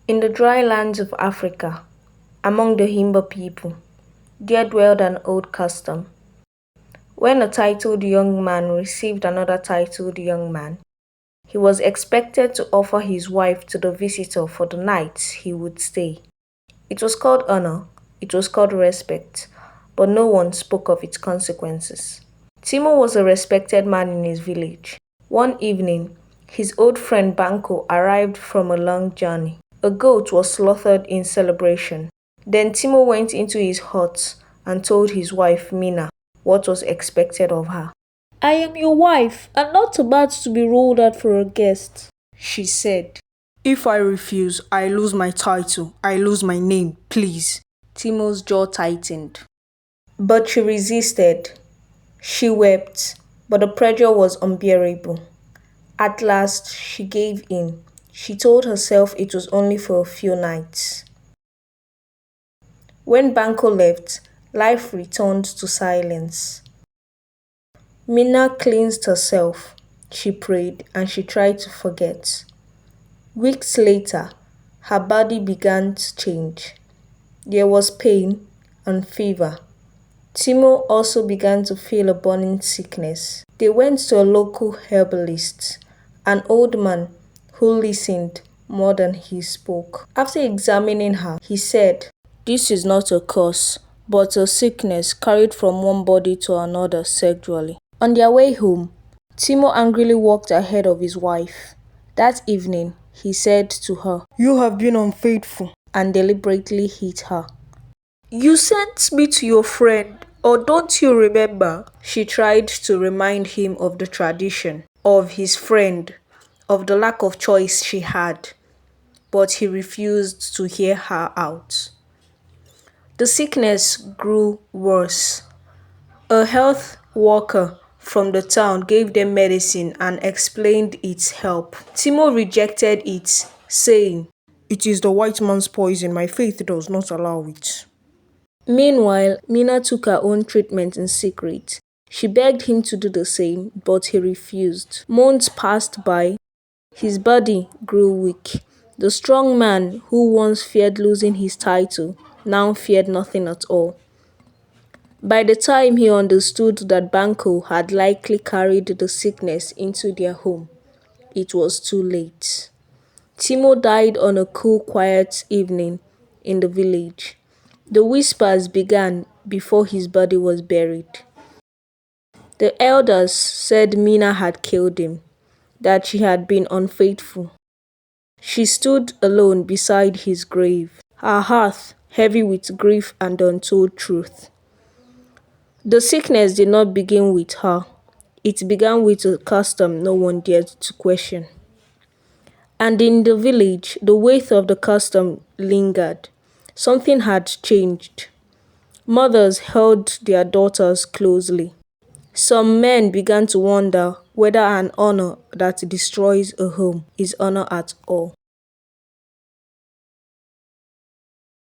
In the dry lands of Africa, among the Himba people, there dwelled an old custom. When a titled young man received another titled young man, he was expected to offer his wife to the visitor for the night he would stay. It was called honor, it was called respect, but no one spoke of its consequences. Timo was a respected man in his village. One evening, his old friend Banco arrived from a long journey. A goat was slaughtered in celebration. Then Timo went into his hut and told his wife Mina what was expected of her. I am your wife and not about to be ruled out for a guest, she said. If I refuse, I lose my title, I lose my name, please. Timo's jaw tightened. But she resisted. She wept, but the pressure was unbearable. At last, she gave in. She told herself it was only for a few nights. When Banco left, life returned to silence. Mina cleansed herself. She prayed and she tried to forget. Weeks later, her body began to change. There was pain and fever. Timo also began to feel a burning sickness. They went to a local herbalist, an old man who listened more than he spoke. After examining her, he said, "This is not a curse, but a sickness carried from one body to another sexually." On their way home, Timo angrily walked ahead of his wife. That evening, he said to her, "You have been unfaithful," and deliberately hit her. "You sent me to your friend, or don't you remember?" She tried to remind him of the tradition, of his friend, of the lack of choice she had, but he refused to hear her out. The sickness grew worse. A health worker from the town gave them medicine and explained its help. Timo rejected it, saying, "It is the white man's poison, my faith does not allow it." Meanwhile, Mina took her own treatment in secret. She begged him to do the same, but he refused. Months passed by. His body grew weak. The strong man who once feared losing his title now feared nothing at all. By the time he understood that Banco had likely carried the sickness into their home, it was too late. Timo died on a cool, quiet evening in the village. The whispers began before his body was buried. The elders said Mina had killed him, that she had been unfaithful. She stood alone beside his grave, her heart heavy with grief and untold truth. The sickness did not begin with her. It began with a custom no one dared to question. And in the village, the weight of the custom lingered. Something had changed. Mothers held their daughters closely. Some men began to wonder whether an honor that destroys a home is honor at all.